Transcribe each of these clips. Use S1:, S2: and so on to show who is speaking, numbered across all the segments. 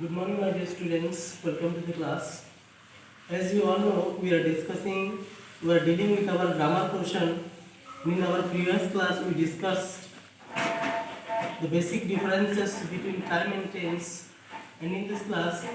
S1: Good morning, my dear students. Welcome to the class. As you all know, we are dealing with our grammar portion. In our previous class, we discussed the basic differences between time and tense. And in this class,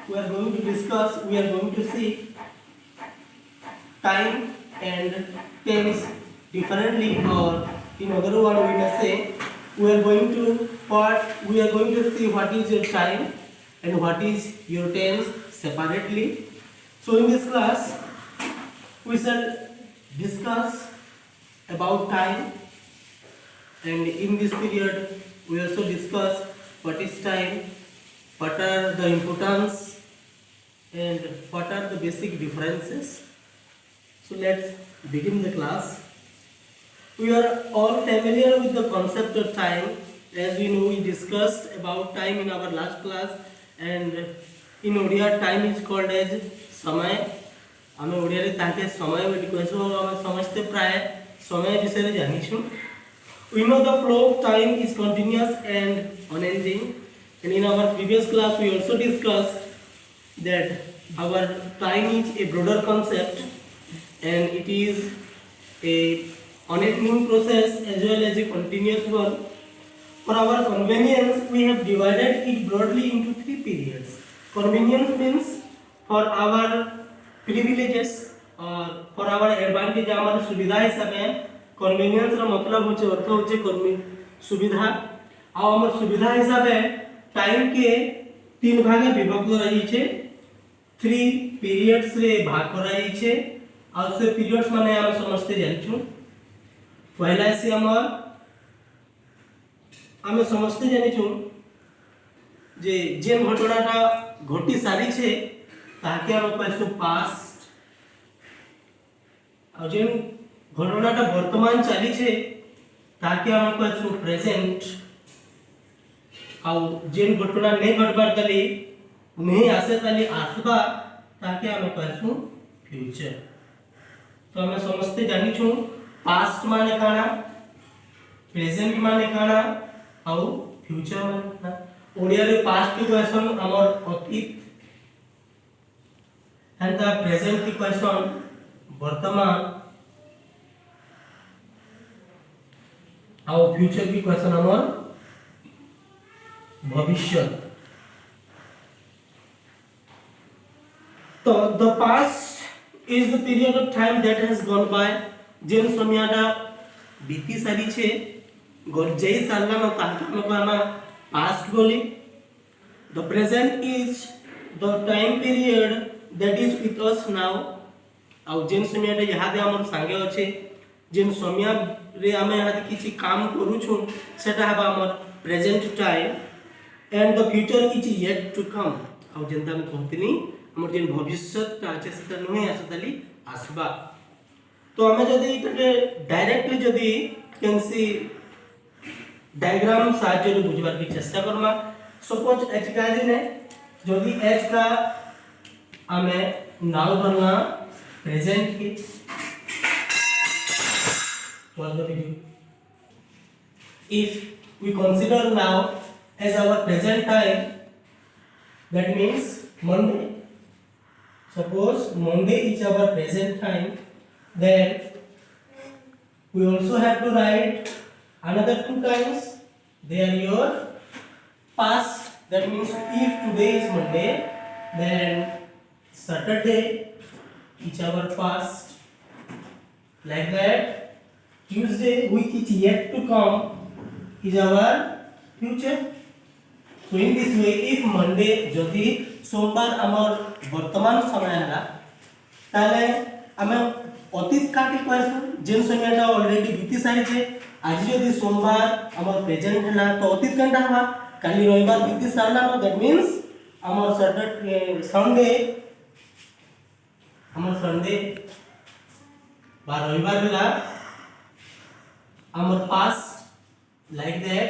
S1: we are going to see time and tense differently, or in other words, we may say we are going to see what is your time and what is your tense separately. So in this class, we shall discuss about time, and in this period, we also discuss what is time, what are the importance, and what are the basic differences. So let's begin the class. We are all familiar with the concept of time. As we know, we discussed about time in our last class, and in Odia time is called as समय. आमे ओडिया रे ताके समय बोली कहसो, आमे समझते प्राय समय विषय रे जानिछु. We know the flow of time is continuous and unending, and in our previous class we also discussed that our time is a broader concept and it is a unending process as well as a continuous one. For our convenience, we have divided it broadly into three periods. Convenience means for our privileges or for our advantage, हमारे सुविधा हिसाब से convenience रा मतलब होचे अर्थ होचे सुविधा. और हमारे सुविधा हिसाब से टाइम के तीन भागे विभक्त रही छे. 3 periods रे भाग कराई छे. और से periods माने हम समझते जानिछु. पहला से आमे समझते जानिछु जे जेन घटनाटा घटी सारी छे ताके हम कहसु पास्ट, और जेन घटनाटा वर्तमान चाली छे ताके हम कहसु प्रेजेंट, और जेन घटना नहीं घटबार ताली नहीं आसे ताली आसबा ताके हम कहसु फ्यूचर. तो हम समझते जानिछु पास्ट माने काना, प्रेजेंट माने काना और फ्यूचर माने काना. ओडिया रे पास्ट की क्वेश्चन हमर अतीत एंड द प्रेजेंट की क्वेश्चन वर्तमान और फ्यूचर की क्वेश्चन हमर भविष्य. तो the past is the period of time that has gone by. जेन समयटा बीती सारी छे गजई सालना न ताके लोग आमा पास्ट बोली. The present is the time period that is with us now. और जेन समयटा यहादे हमर संगे अछि, जेन समय रे आमे यहादे किछि काम करू छु सेटा हबा हमर present time. And the future is yet to come. और जेनता हम कहतिनी हमर जेन भविष्यटा अछि सेटा नहे आसताली आसबा. तो हमें जदि इतके डायरेक्टली जदि कैंसी डायग्राम साहाय्य रे बुझबार की चेष्टा करमा. सपोज एच का दिन है, जदि एच का हमें नाउ धरना प्रेजेंट की was the video. If we consider now as our present time, that means Monday. Suppose Monday is our present time, then we also have to write another 2 times. They are your past. That means if today is Monday, then Saturday is our past. Like that. Tuesday, which is yet to come, is our future. So in this way, if Monday जदि सोमवार आमर वर्तमान समय है ताले आमे अतीत का की कहसु जेन समयटा ऑलरेडी बीती सारी छे. आज जदि सोमवार आमर प्रेजेंट है तो अतीत कंटा हवा. काली रविवार बीती सारना नो, दैट मींस आमर सैटरडे संडे बा रविवार होला आमर पास्ट. लाइक दैट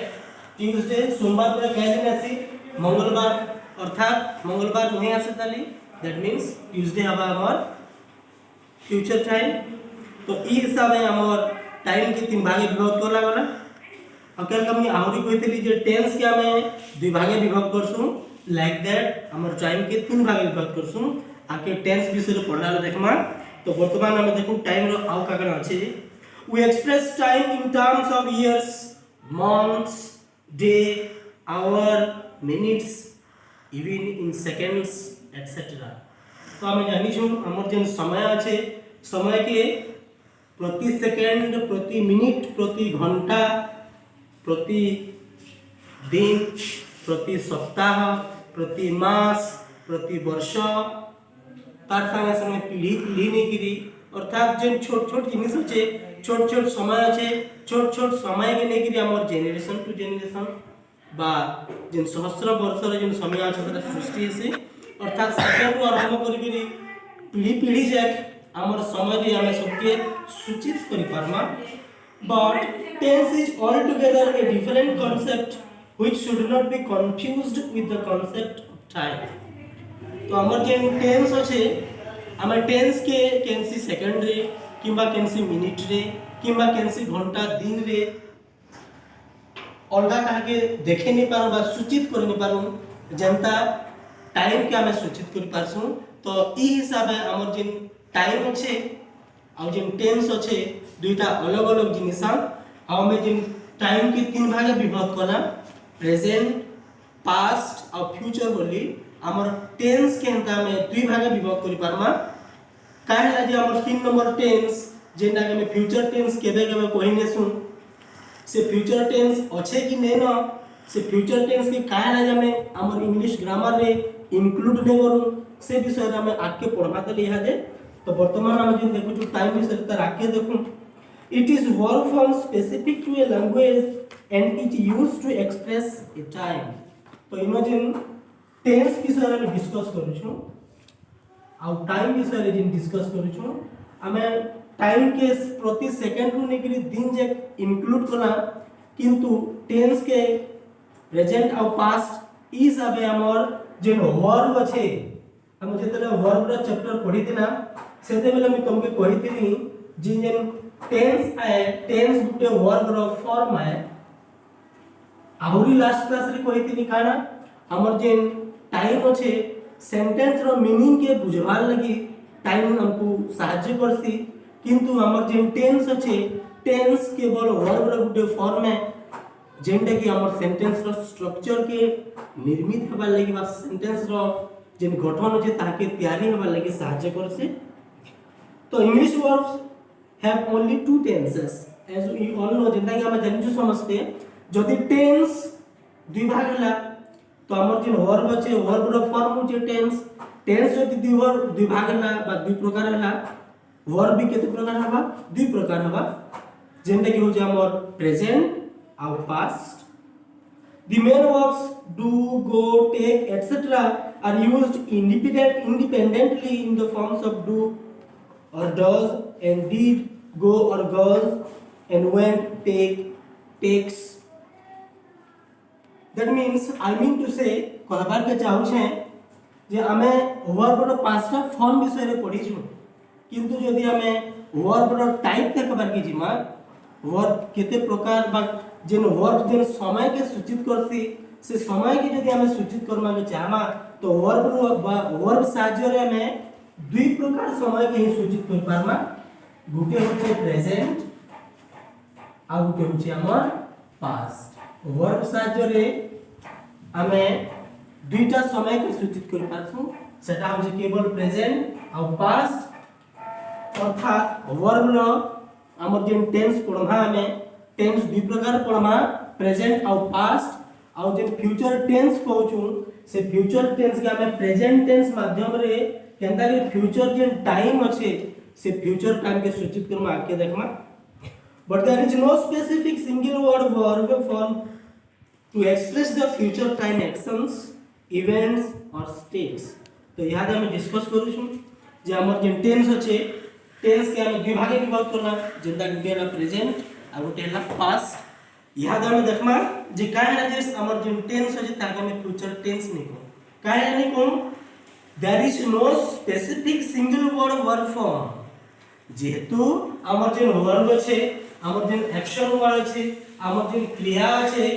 S1: ट्यूसडे सोमवार पर क्या दिन आसी मंगलवार, अर्थात मंगलवार नहीं आसे ताली, दैट मींस ट्यूसडे हवा आमर फ्यूचर टाइम. तो ई हिसाब से आमर टाइम के तीन भागे विभक्त करला गला. अकेल कमी आहुरी कहतली जे टेंस के हमें दुई भागे विभक्त करसु. लाइक दैट हमर टाइम के तीन भाग में विभाग करसु आके टेंस विषय पढ़ला देखमा। तो वर्तमान हम देखु टाइम रो आउ का करा अछि we express time in terms of years months day hour minutes even in seconds etcetera. तो हम जानि छु हमर जेन समय अछि समय के प्रति सेकंड प्रति मिनिट प्रति घंटा प्रति दिन प्रति सप्ताह प्रति मास प्रति वर्ष तार संगे संगे पीढ़ी पीढ़ी नहीं करी अर्थात जेन छोट छोट जिनिस होचे छोट छोट समय अच्छे छोट छोट समय के नहीं करी हमर जेनरेशन टू जेनरेशन बा जेन सहस्र वर्षर जेन समय अछि सेटा सृष्टि हेसे अर्थात सेकेंड आरंभ करी करी पीढ़ी पीढ़ी जाक हमर समय दे हमें सबके सूचित करि पारमा। But tense is altogether a different concept which should not be confused with the concept of time। तो हमर जेन टेंस अछि हमर टेंस के केनसी सेकंड रे किबा केनसी मिनिट रे किबा केनसी घंटा दिन रे अलगा कहा के देखे नहीं पारो बा सूचित कर नहीं पारो जनता टाइम के हमें सूचित कर पारसु। तो ई हिसाब है हमर जेन टाइम अछि आ जेन टेंस अछि दुईटा अलग अलग जिनिसा हमें जेन टाइम के तीन भाग विभाग कला प्रेजेंट पास्ट और फ्यूचर बोली हमर टेंस के हंता में दुई भाग विभाग करि पारमा। काहेला जे हमर 3 नंबर टेंस जेना के में फ्यूचर टेंस केबे केबे कहिने सुन से फ्यूचर टेंस अच्छे कि नै न से फ्यूचर टेंस के काहेला जे में हमर इंग्लिश ग्रामर रे इंक्लूड नै करू से विषय रे हमें आके पढ़बा त लिया दे। तो वर्तमान हम जे देखु जो टाइम विषय त आके देखु it is verb form specific to a language and it used to express a time। तो इमेजिन टेंस विषय रे डिस्कस करू छु आ टाइम विषय रे डिस्कस करू छु हमें टाइम के प्रति सेकंड रु नेकरी दिन जे इंक्लूड कला किंतु टेंस के प्रेजेंट और पास्ट ई सबे हमर जे वर्ब अछि हम जेतले वर्ब रो चैप्टर पढी थिना सेते बेले मैं तुमके कहि थिनी जेन टेंस आए टेंस गुटे वर्ब रो फॉर्म आए आहुरी लास्ट क्लास रे कहि थिनी काना हमर जेन टाइम अछि सेंटेंस रो मीनिंग के बुझवार लगी टाइम हमको सहायता करसी किंतु हमर जेन टेंस अछि टेंस केवल वर्ब रो गुटे फॉर्म है जेंडे कि हमर सेंटेंस रो स्ट्रक्चर के निर्मित हेबा लगी बा सेंटेंस रो जेन गठन अछि ताके तैयारी हेबा लगी सहायता करसी। तो English verbs have only two tenses as we all know जेंडा कि हम जानि समझते जदि टेंस दुई भाग हला तो हमर जे वर्ब अछि वर्ब रो फॉर्म जे टेंस टेंस जदि दुई भाग हला बा दुई प्रकार हला वर्ब भी केते प्रकार हबा दुई प्रकार हबा जेंडे कि हो जे हमर प्रेजेंट और past. The main verbs do go take etc are used independently in the forms of do or does and did go or goes and went take takes। That means I mean to say कहबार के चाहू छे जे हमें verb रो पांचटा form विषय रे पढी छु किंतु यदि हमें वर्ब रो टाइप देखबार के जिमा वर्ब केते प्रकार बा जेन वर्ब जेन समय के सूचित करसी से समय के यदि हमें सूचित करना के चाहमा तो वर्ब रो वर्ब साहाय्य रे हमें दुई प्रकार समय के ही सूचित कर पारमा गुटे होचे प्रेजेंट आ गुटे होचे हमर पास्ट। वर्ब साहाय्य रे हमें दुईटा समय के सूचित कर पारसु सेटा होचे केवल प्रेजेंट और पास्ट अर्थात वर्ब रो हमर जेन टेंस पढ़मा हमें टेंस दुई प्रकार पढ़मा प्रेजेंट और पास्ट और जेन फ्यूचर टेंस कहूछु से फ्यूचर टेंस के हमें प्रेजेंट टेंस माध्यम रे केनता के फ्यूचर जेन टाइम अछि से फ्यूचर टाइम के सूचित करमा आके देखमा। But there is no specific single word verb form to express the future time actions events or states। तो यहाँ हम डिस्कस करू छु जे हमर जेन टेंस अछि टेंस के हम दुई भागे विभाग करना जेंदा गुटे ला प्रेजेंट आ गुटे ला पास्ट। यहाँ हम देखमा जे काहे जे हमर जेन टेंस अछि ताके हम फ्यूचर टेंस नहीं को काहे नहीं को there is no specific single word verb form जेहेतु हमर जेन वर्ब अछि हमर जेन एक्शन वर्ड अछि हमर जेन क्रिया अछि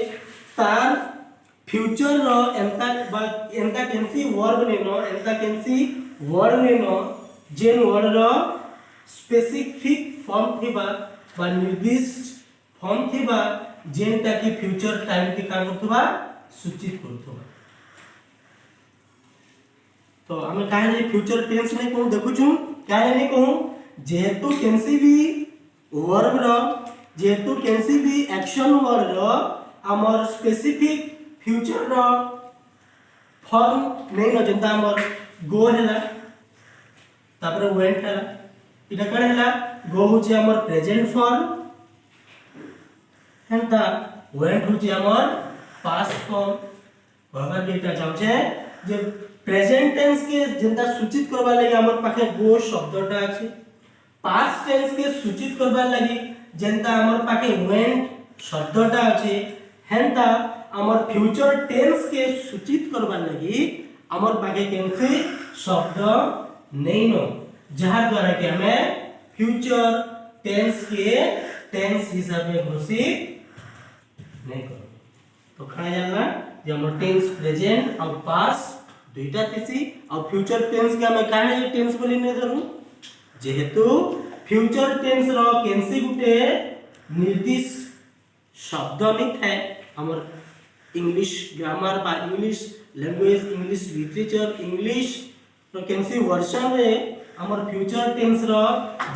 S1: तार फ्यूचर रो एंता कैंसी वर्ब नेनो जेन वर्ड रो स्पेसिफिक फॉर्म थिबा बा निर्दिष्ट फॉर्म थिबा जेनटा कि फ्यूचर टाइम के का करथबा सूचित करथबा। तो हमें काहे जे फ्यूचर टेंस नहीं कहूं देखु छु काहे नहीं कहूं जेहेतु कैंसी भी वर्ब रो जेहेतु कैंसी भी एक्शन वर्ड रो हमर स्पेसिफिक फ्यूचर रो फॉर्म नहीं न जेंता हमर गो हैला तापर वेंट हैला इटा कण हैला गो होची हमर प्रेजेंट फॉर्म हेंता वेंट होची हमर पास्ट फॉर्म बराबर डेटा जाउछे जे प्रेजेंट टेंस के जेंता सूचित करबा लागि हमर पाखे गो शब्दटा अछि पास्ट टेंस के सूचित करबा लागि जेंता हमर पाखे वेंट शब्दटा अछि हेंता हमर फ्यूचर टेंस के सूचित करबा लागि हमर पाखे केनसे शब्द नहीं नो जहां द्वारा कि हमें फ्यूचर टेंस के टेंस हिसाबे घोषित नहीं करो। तो खा जानना जे हमर टेंस प्रेजेंट और पास्ट दुईटा थिसी और फ्यूचर टेंस के हमें काहे टेंस बोली नहीं धरू जेहेतु फ्यूचर टेंस रो केनसी गुटे निर्दिष्ट शब्द नहीं थाए हमर इंग्लिश ग्रामर बा English language English literature English रो केनसी वर्जन रे हमर फ्यूचर टेंस रो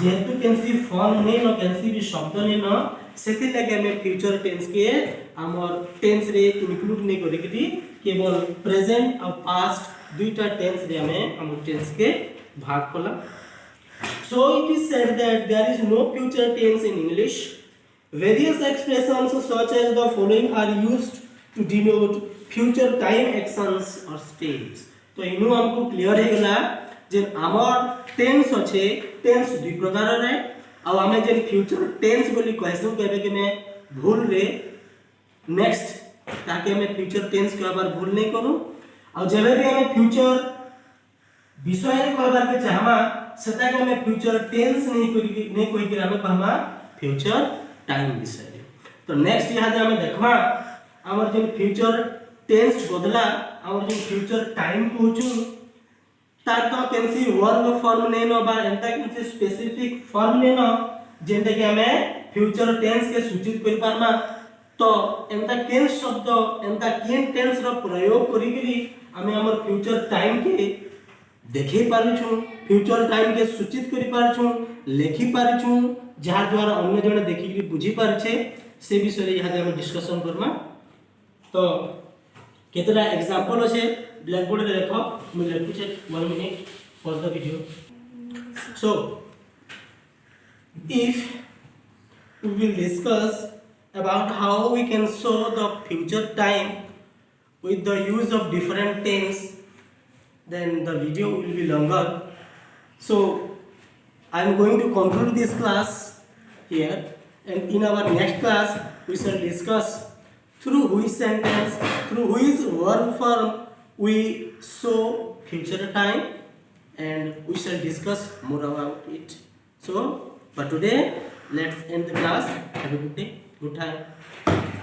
S1: जेहेतु केनसी फॉर्म नहीं नो केनसी भी शब्द नहीं नो सेति लगे हमें फ्यूचर टेंस के हमर टेंस रे इंक्लूड नहीं करे कि केवल प्रेजेंट और पास्ट दुईटा टेंस रे हमें हमर टेंस के भाग कला। So it is said that there is no future tense in English. Various expressions such as the following are used to denote future time actions or states. तो इनु हमको क्लियर है गला जे हमर टेंस अछि टेंस दुई प्रकार रे और हमें जे फ्यूचर टेंस बोली क्वेश्चन कहबे कि मैं भूल रे नेक्स्ट ताकि हमें फ्यूचर टेंस के बार भूल नहीं करू और जब भी हमें फ्यूचर विषय कहबार के चाहमा सेटा के हमें फ्यूचर टेंस नहीं कोई कि हमें कहमा फ्यूचर टाइम विषय। तो नेक्स्ट यहां जे हमें देखमा हमर जे फ्यूचर टेंस बदला हमर जे फ्यूचर टाइम कहूछु तार तो कैंसी वर्ब फॉर्म ने नो बा एंता कैंसी स्पेसिफिक फॉर्म ने नो जेंते कि हमें फ्यूचर टेंस के सूचित करि पारमा। तो एंता केन शब्द एंता केन टेंस रो प्रयोग करी करी हमें हमर फ्यूचर टाइम के देखि पारु छु फ्यूचर टाइम के सूचित करि पारु छु लेखि पारु छु जहां द्वारा अन्य जने देखि कि बुझी पारछे से विषय रे यहां हम डिस्कशन करमा। तो केतरा एग्जांपल আছে ब्लैक बोर्ड रे देखो मैं लिखु छे 1 minute pause the video. So if we will discuss about how we can show the future time with the use of different tense, then the video will be longer. So I am going to conclude this class here, and in our next class we shall discuss through which sentence, through which verb form we show future time, and we shall discuss more about it. So for today let's end the class. Have a good day, good time.